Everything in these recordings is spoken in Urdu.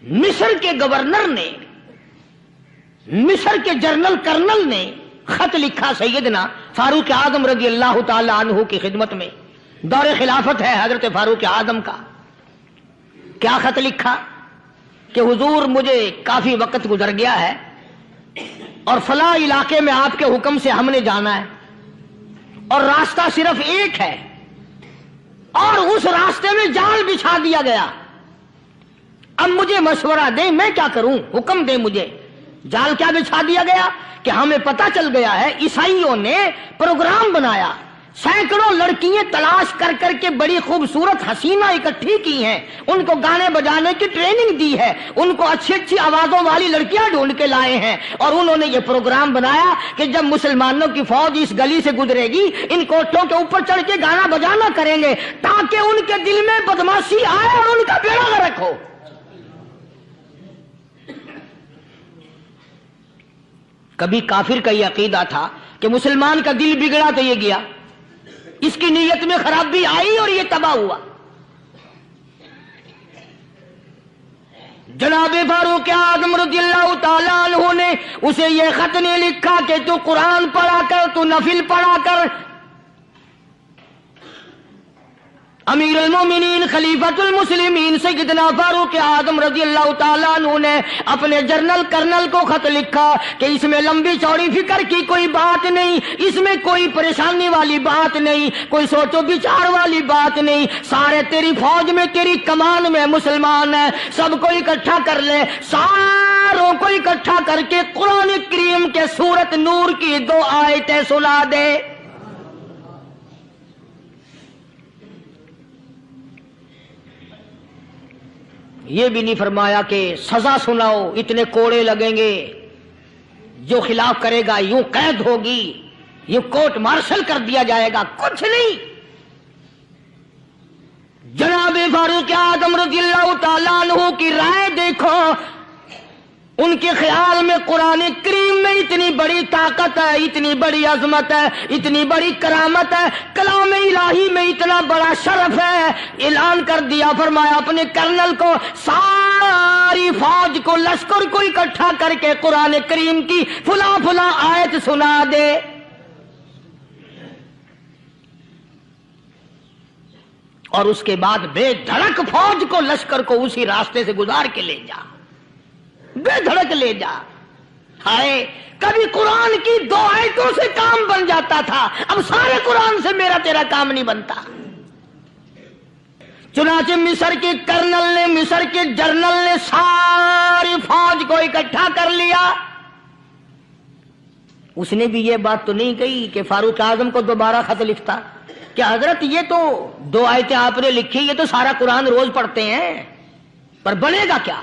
مصر کے گورنر نے، مصر کے جنرل کرنل نے خط لکھا سیدنا فاروق اعظم رضی اللہ تعالی عنہ کی خدمت میں، دور خلافت ہے حضرت فاروق اعظم کا. کیا خط لکھا کہ حضور مجھے کافی وقت گزر گیا ہے اور فلاں علاقے میں آپ کے حکم سے ہم نے جانا ہے اور راستہ صرف ایک ہے اور اس راستے میں جال بچھا دیا گیا. اب مجھے مشورہ دیں میں کیا کروں، حکم دیں مجھے. جال کیا بچھا دیا گیا کہ ہمیں پتا چل گیا ہے عیسائیوں نے پروگرام بنایا، سینکڑوں لڑکیاں تلاش کر کر کے بڑی خوبصورت حسینہ اکٹھی کی ہیں، ان کو گانے بجانے کی ٹریننگ دی ہے، ان کو اچھی اچھی آوازوں والی لڑکیاں ڈھونڈ کے لائے ہیں اور انہوں نے یہ پروگرام بنایا کہ جب مسلمانوں کی فوج اس گلی سے گزرے گی ان کوٹھوں کے اوپر چڑھ کے گانا بجانا کریں گے تاکہ ان کے دل میں بدماشی آئے اور ان کا بیڑا غرق ہو. کبھی کافر کا یہ عقیدہ تھا کہ مسلمان کا دل بگڑا تو یہ گیا، اس کی نیت میں خرابی آئی اور یہ تباہ ہوا. جناب فاروق اعظم رضی اللہ تعالیٰ عنہ نے اسے یہ خط نہیں لکھا کہ تو قرآن پڑھا کر، تو نفل پڑھا کر. امیر المومنین خلیفۃ المسلمین سیدنا فاروق اعظم رضی اللہ تعالیٰ عنہ نے اپنے جنرل کرنل کو خط لکھا کہ اس میں لمبی چوڑی فکر کی کوئی بات نہیں، اس میں کوئی پریشانی والی بات نہیں، کوئی سوچ و بچار والی بات نہیں. سارے تیری فوج میں، تیری کمان میں مسلمان ہیں، سب کو اکٹھا کر لے، ساروں کو اکٹھا کر کے قرآن کریم کے سورت نور کی 2 آیتیں سنا دے. یہ بھی نہیں فرمایا کہ سزا سناؤ، اتنے کوڑے لگیں گے، جو خلاف کرے گا یوں قید ہوگی، یوں کورٹ مارشل کر دیا جائے گا، کچھ نہیں. جناب فاروق اعظم رضی اللہ تعالیٰ عنہ کی رائے دیکھو، ان کے خیال میں قرآن کریم میں اتنی بڑی طاقت ہے، اتنی بڑی عظمت ہے، اتنی بڑی کرامت ہے، کلام الہی میں اتنا بڑا شرف ہے. اعلان کر دیا، فرمایا اپنے کرنل کو ساری فوج کو، لشکر کو اکٹھا کر کے قرآن کریم کی فلاں فلاں آیت سنا دے. اور اس کے بعد بے دھڑک فوج کو، لشکر کو اسی راستے سے گزار کے لے جا، بے دھڑک لے جا. ہائے کبھی قرآن کی 2 آیتوں سے کام بن جاتا تھا، اب سارے قرآن سے میرا تیرا کام نہیں بنتا. چنانچہ مصر کے کرنل نے، مصر کے جنرل نے ساری فوج کو اکٹھا کر لیا. اس نے بھی یہ بات تو نہیں کہی کہ فاروق اعظم کو دوبارہ خط لکھتا کہ حضرت یہ تو 2 آیتیں آپ نے لکھی، یہ تو سارا قرآن روز پڑھتے ہیں، پر بنے گا کیا؟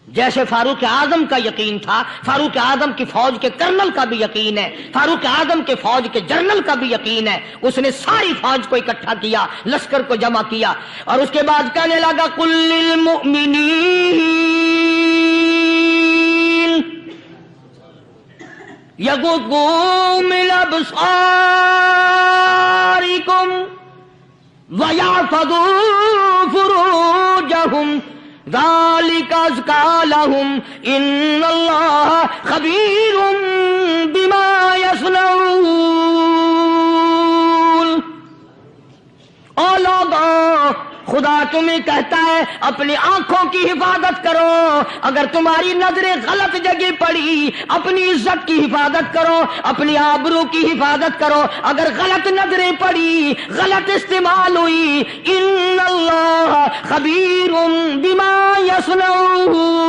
جیسے فاروق اعظم کا یقین تھا، فاروق اعظم کی فوج کے کرنل کا بھی یقین ہے، فاروق اعظم کے فوج کے جنرل کا بھی یقین ہے. اس نے ساری فوج کو اکٹھا کیا، لشکر کو جمع کیا اور اس کے بعد کہنے لگا قل للمؤمنین یغضوا من ابصارکم ویحفظوا فروجہم ذالک ازکی لہم ان اللہ خبیر بما یصنعون. او لوگوں، خدا تمہیں کہتا ہے اپنی آنکھوں کی حفاظت کرو، اگر تمہاری نظریں غلط جگہ پڑی اپنی عزت کی حفاظت کرو، اپنی آبرو کی حفاظت کرو. اگر غلط نظریں پڑی، غلط استعمال ہوئی، ان اللہ خبیر بما یصنعون.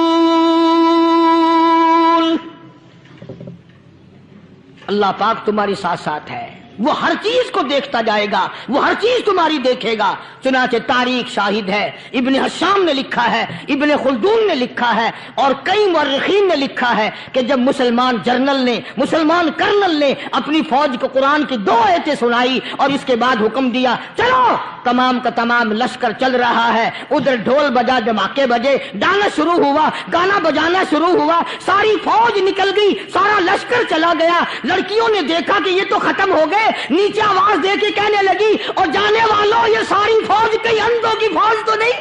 اللہ پاک تمہاری ساتھ ساتھ ہے، وہ ہر چیز کو دیکھتا جائے گا، وہ ہر چیز تمہاری دیکھے گا. چنانچہ تاریخ شاہد ہے، ابن حشام نے لکھا ہے، ابن خلدون نے لکھا ہے اور کئی مورخین نے لکھا ہے کہ جب مسلمان جنرل نے، مسلمان کرنل نے اپنی فوج کو قرآن کی 2 آیتیں سنائی اور اس کے بعد حکم دیا چلو، تمام کا تمام لشکر چل رہا ہے، ادھر ڈھول بجا، دھماکے بجے، ڈانا شروع ہوا، گانا بجانا شروع ہوا، ساری فوج نکل گئی، سارا لشکر چلا گیا. لڑکیوں نے دیکھا کہ یہ تو ختم ہو گئے، نیچے آواز دے کے کہنے لگی اور جانے والوں یہ ساری فوج کئی اندھوں کی فوج تو نہیں.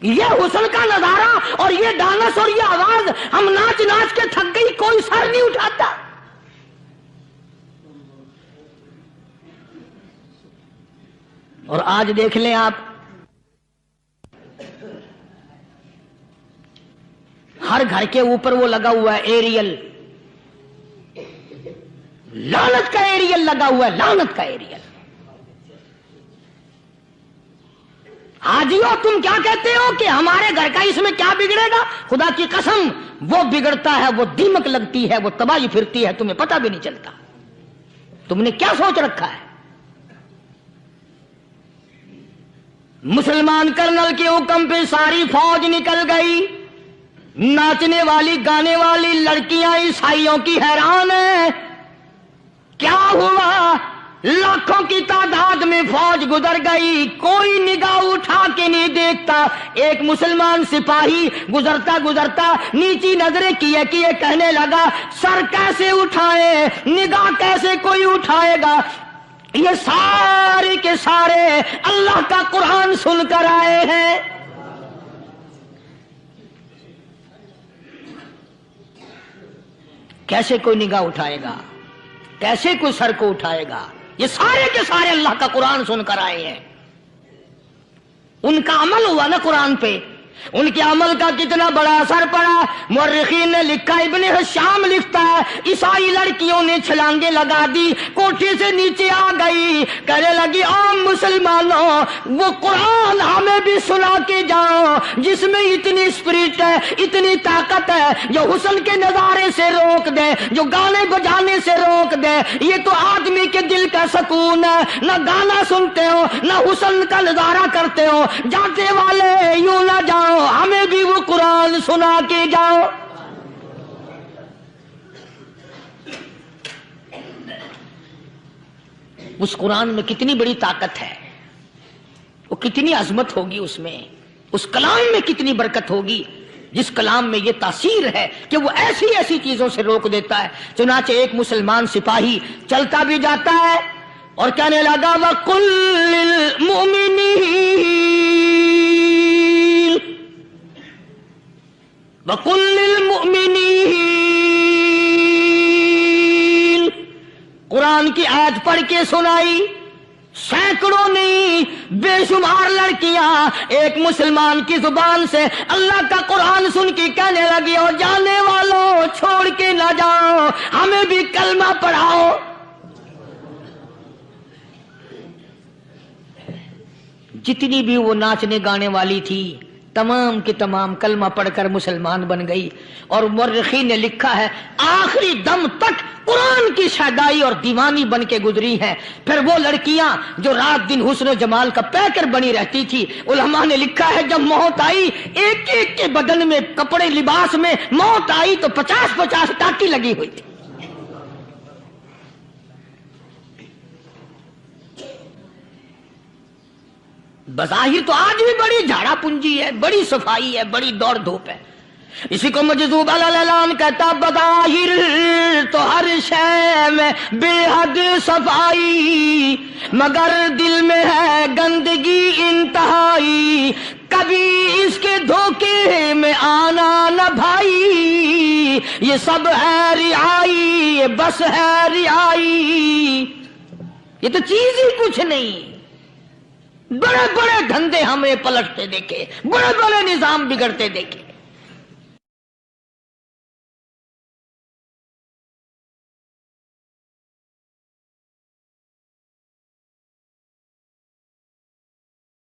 یہ حسن کا نظارہ اور یہ ڈانس اور یہ آواز، ہم ناچ ناچ کے تھک گئی، کوئی سر نہیں اٹھاتا۔ اور آج دیکھ لیں آپ، ہر گھر کے اوپر وہ لگا ہوا ہے ایریل، لعنت کا ایریل لگا ہوا ہے، لعنت کا ایریل۔ حاجیو تم کیا کہتے ہو کہ ہمارے گھر کا اس میں کیا بگڑے گا؟ خدا کی قسم وہ بگڑتا ہے، وہ دیمک لگتی ہے، وہ تباہی پھرتی ہے، تمہیں پتہ بھی نہیں چلتا۔ تم نے کیا سوچ رکھا ہے؟ مسلمان کرنل کے حکم پہ ساری فوج نکل گئی، ناچنے والی گانے والی لڑکیاں عیسائیوں کی حیران ہیں، کیا ہوا؟ لاکھوں کی تعداد میں فوج گزر گئی، کوئی نگاہ اٹھا کے نہیں دیکھتا۔ ایک مسلمان سپاہی گزرتا گزرتا نیچی نظریں کیے کیے کہنے لگا، سر کیسے اٹھائے، نگاہ کیسے کوئی اٹھائے گا؟ یہ سارے کے سارے اللہ کا قرآن سن کر آئے ہیں۔ کیسے کوئی نگاہ اٹھائے گا؟ کیسے کوئی سر کو اٹھائے گا؟ یہ سارے کے سارے اللہ کا قرآن سن کر آئے ہیں۔ ان کا عمل ہوا نا قرآن پہ، ان کے عمل کا کتنا بڑا اثر پڑا۔ مورخین نے لکھا، ابن حشام لکھتا ہے، عیسائی لڑکیوں نے چھلانگیں لگا دی، کوٹھی سے نیچے آ گئی، کہنے لگی عام مسلمانوں وہ قرآن ہمیں بھی سنا کے جاؤ جس میں اتنی اسپرٹ ہے، اتنی طاقت ہے، جو حسن کے نظارے سے روک دے، جو گانے بجانے سے روک دے۔ یہ تو آدمی کے دل کا سکون ہے، نہ گانا سنتے ہو نہ حسن کا نظارہ کرتے ہو، جاتے والے یوں نہ جاؤ، ہمیں بھی وہ قرآن سنا کے جاؤ۔ اس قرآن میں کتنی بڑی طاقت ہے، وہ کتنی عظمت ہوگی، اس میں اس کلام میں کتنی برکت ہوگی، جس کلام میں یہ تاثیر ہے کہ وہ ایسی ایسی چیزوں سے روک دیتا ہے۔ چنانچہ ایک مسلمان سپاہی چلتا بھی جاتا ہے اور کہنے لگا، وَقُلْ وَقُلْ لِلْمُؤْمِنِينَ، قرآن کی آیت پڑھ کے سنائی۔ سینکڑوں نہیں بے شمار لڑکیاں ایک مسلمان کی زبان سے اللہ کا قرآن سن کے کہنے لگی، اور جانے والوں چھوڑ کے نہ جاؤ، ہمیں بھی کلمہ پڑھاؤ۔ جتنی بھی وہ ناچنے گانے والی تھی تمام کی تمام کلمہ پڑھ کر مسلمان بن گئی۔ اور مورخین نے لکھا ہے آخری دم تک قرآن کی شیدائی اور دیوانی بن کے گزری ہیں۔ پھر وہ لڑکیاں جو رات دن حسن و جمال کا پیکر بنی رہتی تھی، علماء نے لکھا ہے جب موت آئی، ایک ایک کے بدن میں کپڑے لباس میں موت آئی تو 50-50 ٹاکی لگی ہوئی تھی۔ بظاہر تو آج بھی بڑی جھاڑا پنجی ہے، بڑی صفائی ہے، بڑی دوڑ دھوپ ہے۔ اسی کو مجذوب الالام کہتا، بظاہر تو ہر شے میں بے حد صفائی، مگر دل میں ہے گندگی انتہائی، کبھی اس کے دھوکے میں آنا نہ بھائی، یہ سب ہے رعائی، یہ بس ہے رعائی۔ یہ تو چیز ہی کچھ نہیں۔ بڑے بڑے دھندے ہمیں پلٹتے دیکھے، بڑے بڑے نظام بگڑتے دیکھے،